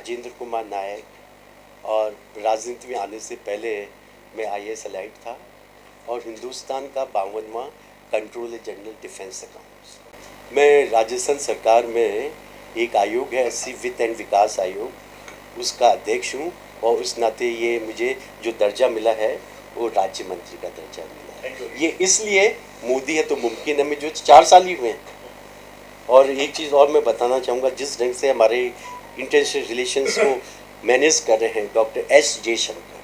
राजेंद्र कुमार नायक और राजनीति में आने से पहले मैं IAS एलाइड था और हिंदुस्तान का 52वां कंट्रोलर जनरल डिफेंस अकाउंट्स। मैं राजस्थान सरकार में एक आयोग है SC वित्त एंड विकास आयोग, उसका अध्यक्ष हूँ और उस नाते ये मुझे जो दर्जा मिला है वो राज्य मंत्री का दर्जा मिला है। ये इसलिए मोदी है तो मुमकिन है, मुझे 4 साल ही हुए हैं। और एक चीज़ और मैं बताना चाहूँगा, जिस ढंग से हमारे इंटरनेशनल रिलेशंस को मैनेज कर रहे हैं डॉक्टर S जयशंकर,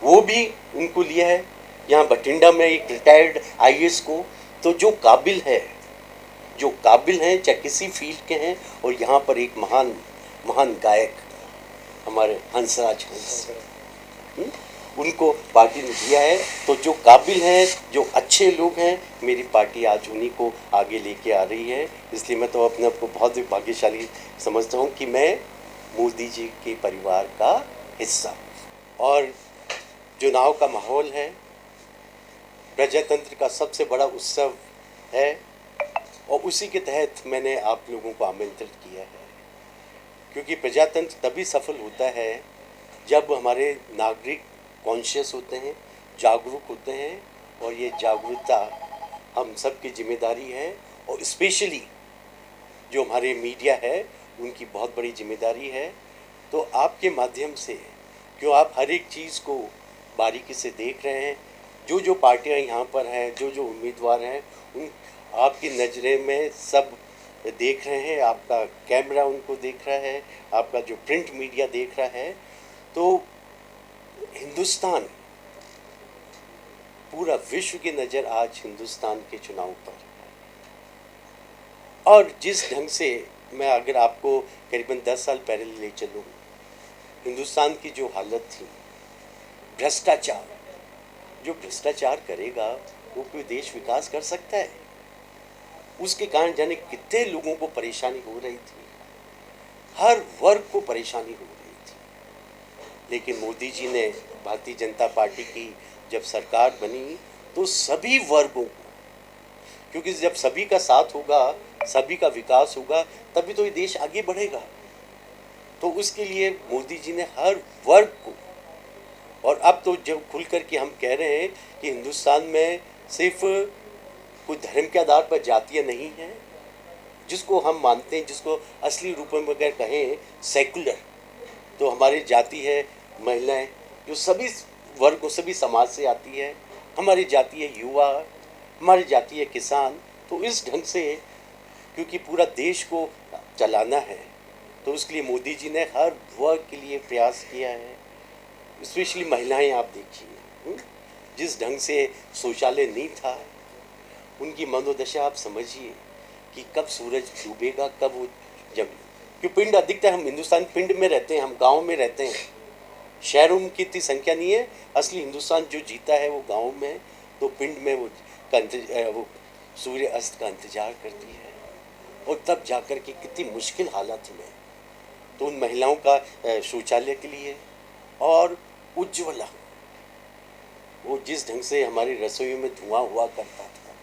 वो भी उनको लिया है यहाँ बठिंडा में एक रिटायर्ड IAS को। तो जो काबिल हैं चाहे किसी फील्ड के हैं, और यहाँ पर एक महान गायक हमारे हंसराज हंस, उनको पार्टी ने दिया है। तो जो काबिल हैं, जो अच्छे लोग हैं, मेरी पार्टी आज उन्हीं को आगे लेके आ रही है। इसलिए मैं तो अपने आप को बहुत ही भाग्यशाली समझता हूँ कि मैं मोदी जी के परिवार का हिस्सा हूँ। और चुनाव का माहौल है, प्रजातंत्र का सबसे बड़ा उत्सव है और उसी के तहत मैंने आप लोगों को आमंत्रित किया है, क्योंकि प्रजातंत्र तभी सफल होता है जब हमारे नागरिक कॉन्शियस होते हैं, जागरूक होते हैं, और ये जागरूकता हम सबकी जिम्मेदारी है। और स्पेशली जो हमारे मीडिया है उनकी बहुत बड़ी जिम्मेदारी है। तो आपके माध्यम से क्यों आप हर एक चीज़ को बारीकी से देख रहे हैं, जो पार्टियां यहाँ पर हैं, जो उम्मीदवार हैं, उन आपकी नज़रें में सब देख रहे हैं, आपका कैमरा उनको देख रहा है, आपका जो प्रिंट मीडिया देख रहा है। तो हिंदुस्तान, पूरा विश्व की नज़र आज हिंदुस्तान के चुनाव पर है। और जिस ढंग से मैं अगर आपको करीबन 10 साल पहले ले चलूँ, हिंदुस्तान की जो हालत थी, भ्रष्टाचार, जो भ्रष्टाचार करेगा वो कोई देश विकास कर सकता है? उसके कारण जाने कितने लोगों को परेशानी हो रही थी, हर वर्ग को परेशानी हो रही थी। लेकिन मोदी जी ने, भारतीय जनता पार्टी की जब सरकार बनी तो सभी वर्गों को, क्योंकि जब सभी का साथ होगा, सभी का विकास होगा, तभी तो ये देश आगे बढ़ेगा। तो उसके लिए मोदी जी ने हर वर्ग को, और अब तो जब खुल कर के हम कह रहे हैं कि हिंदुस्तान में सिर्फ कोई धर्म के आधार पर जातियाँ नहीं हैं, जिसको हम मानते हैं, जिसको असली रूप में अगर कहें सेकुलर, तो हमारी जाति है महिलाएं, जो सभी वर्ग, सभी समाज से आती है। हमारी जाति है युवा, हमारी जाति है किसान। तो इस ढंग से क्योंकि पूरा देश को चलाना है, तो उसके लिए मोदी जी ने हर वर्ग के लिए प्रयास किया है। स्पेशली महिलाएं आप देखिए, जिस ढंग से शौचालय नहीं था, उनकी मनोदशा आप समझिए कि कब सूरज डूबेगा, कब वो जब, क्योंकि पिंड अधिकतर हम हिंदुस्तान पिंड में रहते हैं, हम गांव में रहते हैं, शहरों में की इतनी संख्या नहीं है। असली हिंदुस्तान जो जीता है वो गांव में, तो पिंड में वो सूर्य अस्त का इंतजार करती है, और तब जाकर के कितनी मुश्किल हालत में, तो उन महिलाओं का शौचालय के लिए। और उज्ज्वला, वो जिस ढंग से हमारी रसोई में धुआं हुआ करता था,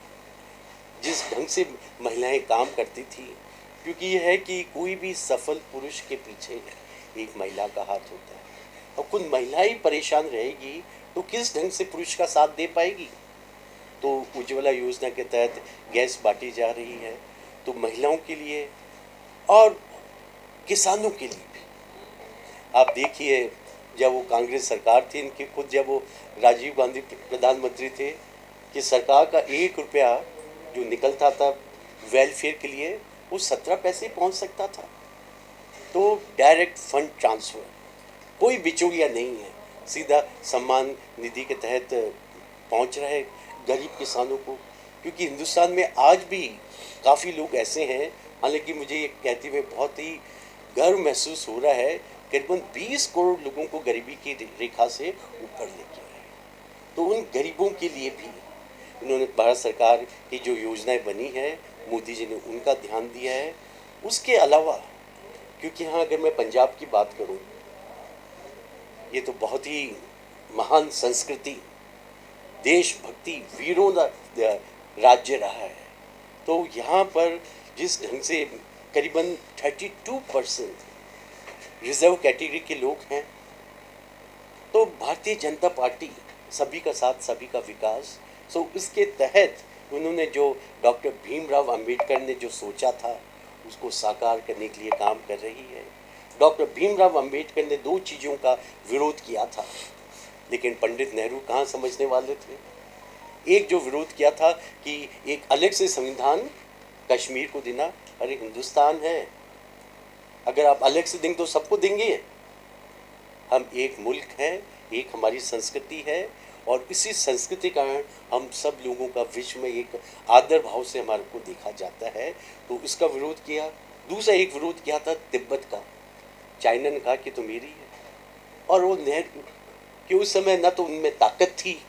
जिस ढंग से महिलाएं काम करती थी, क्योंकि ये है कि कोई भी सफल पुरुष के पीछे एक महिला का हाथ होता है, और खुद महिला ही परेशान रहेगी तो किस ढंग से पुरुष का साथ दे पाएगी। तो उज्ज्वला योजना के तहत गैस बांटी जा रही है, तो महिलाओं के लिए और किसानों के लिए भी। आप देखिए, जब वो कांग्रेस सरकार थी इनकी, खुद जब वो राजीव गांधी प्रधानमंत्री थे, कि सरकार का 1 रुपया जो निकलता था वेलफेयर के लिए, वो 17 पैसे पहुंच सकता था। तो डायरेक्ट फंड ट्रांसफ़र, कोई बिचौलिया नहीं है, सीधा सम्मान निधि के तहत पहुंच रहा है गरीब किसानों को। क्योंकि हिंदुस्तान में आज भी काफ़ी लोग ऐसे हैं, हालांकि मुझे ये कहते हुए बहुत ही गर्व महसूस हो रहा है, करीबन 20 करोड़ लोगों को गरीबी की रेखा से ऊपर लेके आए। तो उन गरीबों के लिए भी उन्होंने, भारत सरकार की जो योजनाएं बनी है, मोदी जी ने उनका ध्यान दिया है। उसके अलावा, क्योंकि हाँ, अगर मैं पंजाब की बात करूँ, ये तो बहुत ही महान संस्कृति, देशभक्ति, वीरों का राज्य रहा है। तो यहाँ पर जिस ढंग से करीबन 32% रिजर्व कैटेगरी के लोग हैं। तो भारतीय जनता पार्टी सभी का साथ सभी का विकास, सो इसके तहत उन्होंने जो डॉक्टर भीमराव अंबेडकर ने जो सोचा था उसको साकार करने के लिए काम कर रही है। डॉक्टर भीमराव अंबेडकर ने दो चीज़ों का विरोध किया था, लेकिन पंडित नेहरू कहाँ समझने वाले थे। एक जो विरोध किया था कि एक अलग से संविधान कश्मीर को देना, अरे हिंदुस्तान है, अगर आप अलग से देंगे तो सबको देंगे। हम एक मुल्क हैं, एक हमारी संस्कृति है, और इसी संस्कृति का हम सब लोगों का विश्व में एक आदर भाव से हमारे को देखा जाता है, तो इसका विरोध किया। दूसरा एक विरोध किया था तिब्बत का। चाइना ने कहा कि तो मेरी है, और वो नेहरू कि उस समय न तो उनमें ताकत थी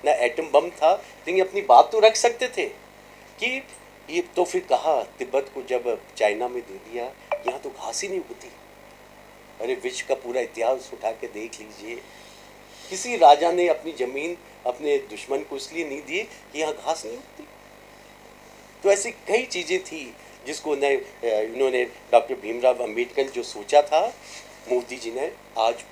न एटम बम था, लेकिन अपनी बात तो रख सकते थे कि ये। तो फिर कहा तिब्बत को जब चाइना में दे दिया, यहाँ तो घास ही नहीं उगती। अरे विश्व का पूरा इतिहास उठा के देख लीजिए, किसी राजा ने अपनी ज़मीन अपने दुश्मन को इसलिए नहीं दी कि यहाँ घास नहीं उगती। तो ऐसी कई चीज़ें थी जिसको इन्होंने डॉक्टर भीमराव अंबेडकर जो सोचा था, मोदी जी ने आज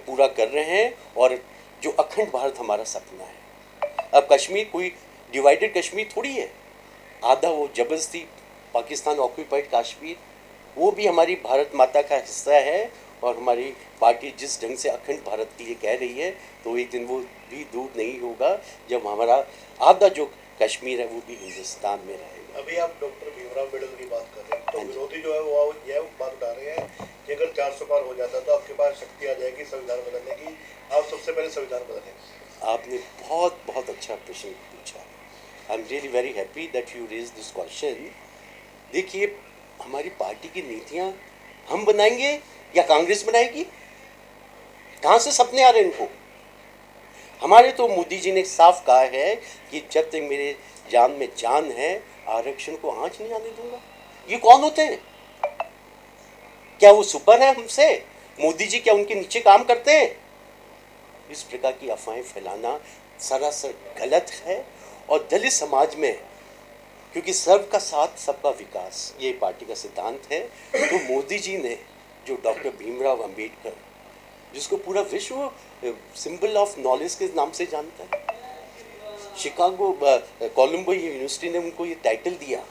पूरा कर रहे हैं, और जो अखंड भारत हमारा सपना है। अब कश्मीर कोई डिवाइडेड कश्मीर थोड़ी है, आधा वो जबरदस्ती पाकिस्तान ऑक्यूपाइड कश्मीर, वो भी हमारी भारत माता का हिस्सा है। और हमारी पार्टी जिस ढंग से अखंड भारत के लिए कह रही है, तो एक दिन वो भी दूर नहीं होगा जब हमारा आधा जो कश्मीर है वो भी हिंदुस्तान में रहेगा। अभी आप डॉक्टर भीमराव अम्बेडकर की बात कर रहे हैं, तो विरोधी जो है वो यह बात उठा रहे हैं कि अगर 400 पार हो जाता तो आपके पास शक्ति आ जाएगी संविधान बदलने की, आप सबसे पहले संविधान बदलें। आपने बहुत बहुत अच्छा प्रश्न पूछा। I am really very happy that you raise this question. देखिए, हमारी पार्टी की नीतियाँ हम बनाएंगे या कांग्रेस बनाएगी? कहाँ से सपने आ रहे हैं इनको? हमारे तो मोदी जी ने साफ कहा है कि जब तक मेरे जान में जान है, आरक्षण को आंच नहीं आने दूंगा। ये कौन होते हैं? क्या वो सुपर है हमसे? मोदी जी क्या उनके नीचे काम करते हैं? इस प्रकार की अफवाहें फैलाना सरासर गलत है। और दलित समाज में, क्योंकि सबका साथ सबका विकास ये पार्टी का सिद्धांत है, तो मोदी जी ने जो डॉक्टर भीमराव अंबेडकर, जिसको पूरा विश्व सिंबल ऑफ नॉलेज के नाम से जानता है, शिकागो कोलंबो यूनिवर्सिटी ने उनको ये टाइटल दिया।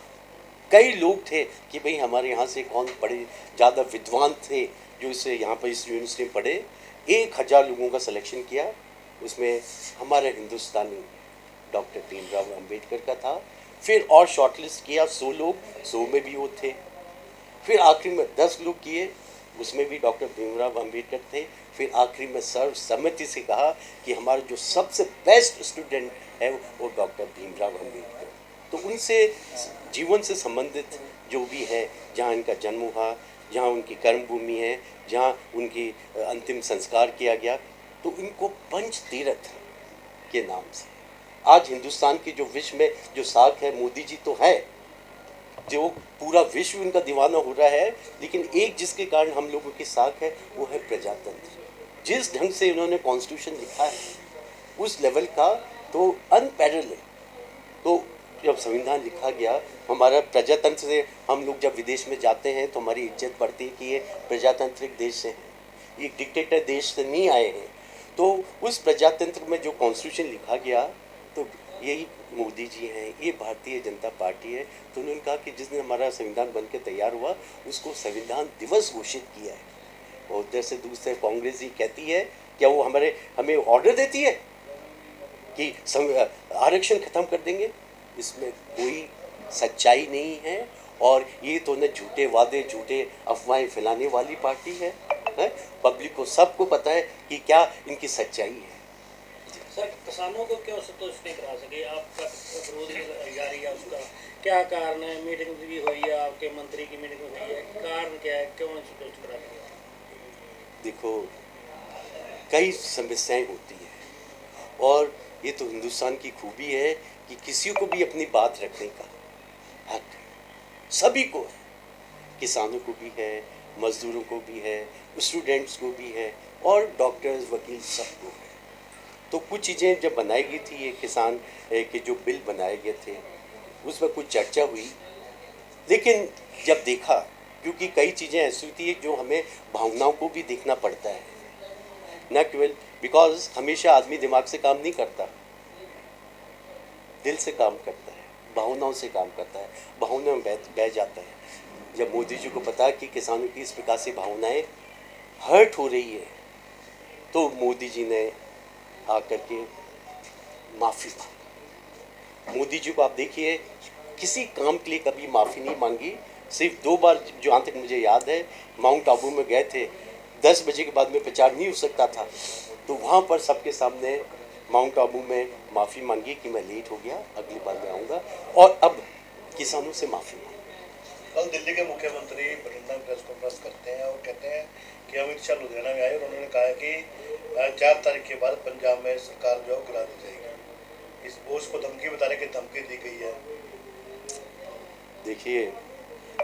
कई लोग थे कि भाई हमारे यहाँ से कौन पढ़े, ज़्यादा विद्वान थे जो इसे यहाँ पर इस यूनिवर्सिटी में पढ़े। 1000 लोगों का सिलेक्शन किया, उसमें हमारे हिंदुस्तानी डॉक्टर भीमराव अंबेडकर का था। फिर और शॉर्टलिस्ट किया 100 लोग, 100 में भी वो थे। फिर आखिरी में 10 लोग किए, उसमें भी डॉक्टर भीमराव अंबेडकर थे। फिर आखिरी में सर्वसम्मति से कहा कि हमारा जो सबसे बेस्ट स्टूडेंट है वो डॉक्टर भीमराव अंबेडकर। तो उनसे जीवन से संबंधित जो भी है, जहाँ इनका जन्म हुआ, जहाँ उनकी कर्मभूमि है, जहाँ उनकी अंतिम संस्कार किया गया, तो इनको पंच तीर्थ के नाम से आज हिंदुस्तान की जो विश्व में जो साख है, मोदी जी तो है, जो पूरा विश्व उनका दीवाना हो रहा है, लेकिन एक जिसके कारण हम लोगों की साख है वो है प्रजातंत्र। जिस ढंग से उन्होंने कॉन्स्टिट्यूशन लिखा है उस लेवल का तो अनपैरेलल। तो जब संविधान लिखा गया, हमारा प्रजातंत्र से हम लोग जब विदेश में जाते हैं तो हमारी इज्जत बढ़ती है कि ये प्रजातांत्रिक देश से हैं, ये डिक्टेटर देश से नहीं आए हैं। तो उस प्रजातंत्र में जो कॉन्स्टिट्यूशन लिखा गया, तो यही मोदी जी हैं, ये भारतीय जनता पार्टी है। तो उन्होंने कहा कि जिस दिन हमारा संविधान बन के तैयार हुआ उसको संविधान दिवस घोषित किया है। और उधर से दूसरे कांग्रेस जी कहती है, क्या वो हमें ऑर्डर देती है कि आरक्षण खत्म कर देंगे? इसमें कोई सच्चाई नहीं है। और ये तो न झूठे वादे, झूठे अफवाहें फैलाने वाली पार्टी है। पब्लिक को सबको पता है कि क्या इनकी सच्चाई है। सर, किसानों को क्यों संतुष्ट नहीं करा सके? आपका विरोध जारी है, उसका क्या कारण है? मीटिंग भी हुई है, आपके मंत्री की मीटिंग हुई है, कारण क्या है, क्यों नहीं संतुष्ट करा सके? देखो, कई समस्याएं होती हैं, और ये तो हिंदुस्तान की खूबी है कि किसी को भी अपनी बात रखने का हक सभी को है। किसानों को भी है, मजदूरों को भी है, स्टूडेंट्स को भी है, और डॉक्टर्स, वकील सबको है। तो कुछ चीज़ें जब बनाई गई थी, ये किसान के जो बिल बनाए गए थे उसमें कुछ चर्चा हुई, लेकिन जब देखा क्योंकि कई चीज़ें ऐसी होती है जो हमें भावनाओं को भी देखना पड़ता है, न केवल बिकॉज हमेशा आदमी दिमाग से काम नहीं करता, दिल से काम करता है, भावनाओं से काम करता है, भावनाओं में बह जाता है। जब मोदी जी को पता कि किसानों की इस प्रकार से भावनाएं हर्ट हो रही है, तो मोदी जी ने आकर के माफ़ी मांगी। मोदी जी को आप देखिए, किसी काम के लिए कभी माफ़ी नहीं मांगी। सिर्फ 2 बार, जहाँ तक मुझे याद है, माउंट आबू में गए थे, 10 बजे के बाद में प्रचार नहीं हो सकता था, तो वहाँ पर सबके सामने माउंट आबू में माफ़ी मांगी कि मैं लेट हो गया, अगली बार मैं आऊँगा, और अब किसानों से माफ़ी मांगी। कल दिल्ली के मुख्यमंत्री बठिंडा में प्रेस कॉन्फ्रेंस करते हैं और कहते हैं कि अमित शाह लुधियाना में आए और उन्होंने कहा है कि 4 तारीख के बाद पंजाब में सरकार जो है गिरा दी जाएगी। इस बोझ को धमकी बताने की धमकी दी गई है। देखिए,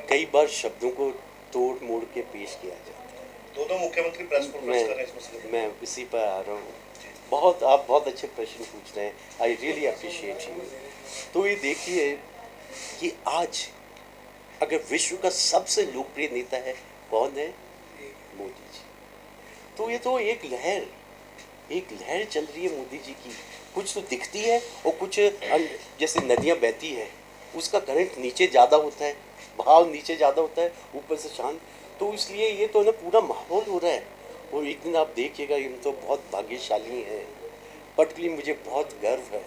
कई बार शब्दों को तोड़ मोड़ के पेश किया जाता है। दोनों मुख्यमंत्री प्रेस कॉन्फ्रेंस कर रहे हैं इस मसले में। मैं इसी पर आ रहा हूँ। आप बहुत अच्छे प्रश्न पूछ रहे हैं, आई रियली अप्रिशिएट यू। तो ये देखिए कि आज अगर विश्व का सबसे लोकप्रिय नेता है, कौन है? मोदी जी। तो ये तो एक लहर चल रही है मोदी जी की। कुछ तो दिखती है और कुछ जैसे नदियाँ बहती है, उसका करंट नीचे ज़्यादा होता है, भाव नीचे ज़्यादा होता है, ऊपर से शांत। तो इसलिए ये तो ना पूरा माहौल हो रहा है। और एक दिन आप देखिएगा, हम तो बहुत भाग्यशाली हैं। पर्टिकुलरली मुझे बहुत गर्व है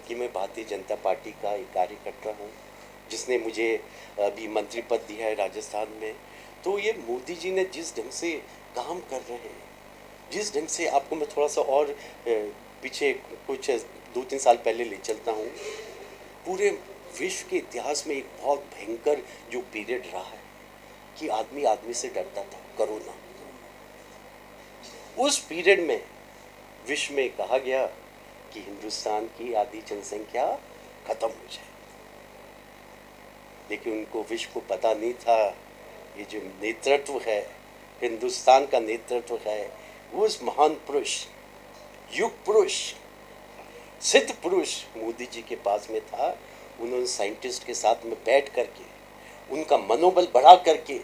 कि मैं भारतीय जनता पार्टी का एक कार्यकर्ता हूँ, जिसने मुझे अभी मंत्री पद दिया है राजस्थान में। तो ये मोदी जी ने जिस ढंग से काम कर रहे हैं, जिस ढंग से, आपको मैं थोड़ा सा और पीछे कुछ 2-3 साल पहले ले चलता हूँ। पूरे विश्व के इतिहास में एक बहुत भयंकर जो पीरियड रहा है कि आदमी से डरता था, कोरोना। उस पीरियड में विश्व में कहा गया कि हिंदुस्तान की आधी जनसंख्या खत्म हो जाए, लेकिन उनको विश्व को पता नहीं था ये जो नेतृत्व है, हिंदुस्तान का नेतृत्व है, वो उस महान पुरुष, युग पुरुष, सिद्ध पुरुष मोदी जी के पास में था। उन्होंने साइंटिस्ट के साथ में बैठ करके, उनका मनोबल बढ़ा करके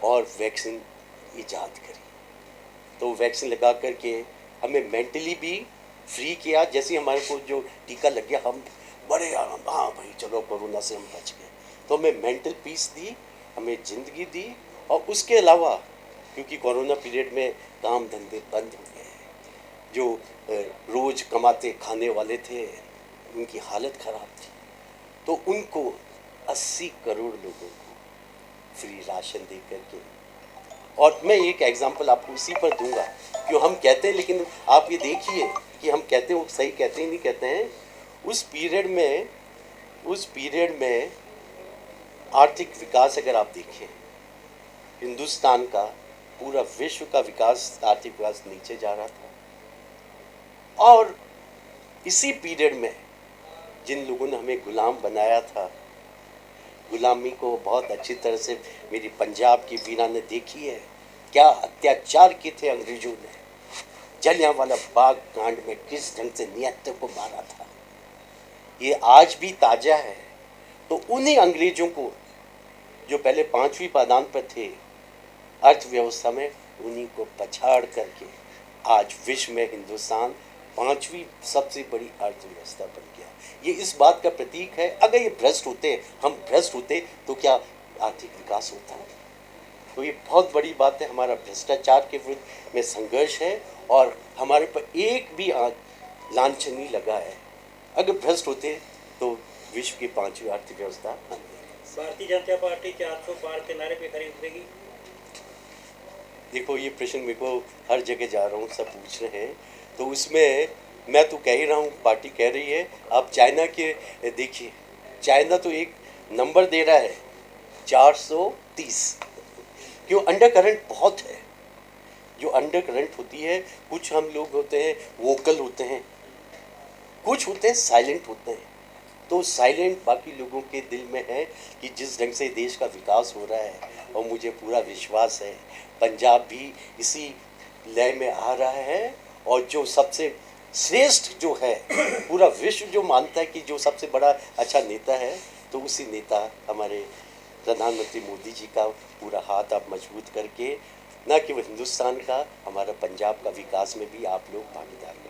और वैक्सीन इजाद करी। तो वैक्सीन लगा करके हमें मेंटली भी फ्री किया। जैसे हमारे को जो टीका लग गया, हम बड़े आराम, हाँ भाई चलो कोरोना से हम बच गए। तो हमें मेंटल पीस दी, हमें ज़िंदगी दी। और उसके अलावा क्योंकि कोरोना पीरियड में काम धंधे बंद हो गए, जो रोज़ कमाते खाने वाले थे, उनकी हालत ख़राब थी। तो उनको 80 करोड़ लोगों को फ्री राशन दे करके, और मैं एक एग्जांपल आपको उसी पर दूंगा, क्यों हम कहते हैं, लेकिन आप ये देखिए कि हम कहते हैं वो सही कहते हैं नहीं कहते हैं। उस पीरियड में आर्थिक विकास अगर आप देखें, हिंदुस्तान का, पूरा विश्व का विकास, आर्थिक विकास नीचे जा रहा था। और इसी पीरियड में जिन लोगों ने हमें गुलाम बनाया था, गुलामी को बहुत अच्छी तरह से मेरी पंजाब की वीरा ने देखी है। क्या अत्याचार किए थे अंग्रेजों ने, जलियांवाला बाग कांड में किस ढंग से निहत्थे को मारा था, ये आज भी ताज़ा है। तो उन्हीं अंग्रेजों को जो पहले 5वीं पायदान पर थे अर्थव्यवस्था में, उन्हीं को पछाड़ करके आज विश्व में हिंदुस्तान 5वीं सबसे बड़ी अर्थव्यवस्था बन गया। ये इस बात का प्रतीक है। अगर ये भ्रष्ट होते, हम भ्रष्ट होते, तो क्या आर्थिक विकास होता है? तो ये बहुत बड़ी बात है। हमारा भ्रष्टाचार के विरुद्ध में संघर्ष है और हमारे पर एक भी लांछन नहीं लगा है। अगर भ्रष्ट होते तो विश्व की 5वीं अर्थव्यवस्था बन गई। भारतीय जनता पार्टी 400 पार के नारे पे खड़ी उतरेगी? देखो, ये प्रश्न मेरे को हर जगह जा रहा हूँ, सब पूछ रहे हैं, तो उसमें मैं तो कह ही रहा हूँ, पार्टी कह रही है। आप चाइना के देखिए, चाइना तो एक नंबर दे रहा है 430। क्यों? अंडर करंट बहुत है। जो अंडर करंट होती है, कुछ हम लोग होते हैं वोकल होते हैं, कुछ होते हैं साइलेंट होते हैं। तो साइलेंट बाकी लोगों के दिल में है कि जिस ढंग से देश का विकास हो रहा है, और मुझे पूरा विश्वास है पंजाब भी इसी लय में आ रहा है। और जो सबसे श्रेष्ठ जो है, पूरा विश्व जो मानता है कि जो सबसे बड़ा अच्छा नेता है, तो उसी नेता हमारे प्रधानमंत्री मोदी जी का पूरा हाथ आप मजबूत करके, न केवल हिंदुस्तान का, हमारा पंजाब का विकास में भी आप लोग भागीदार बनें।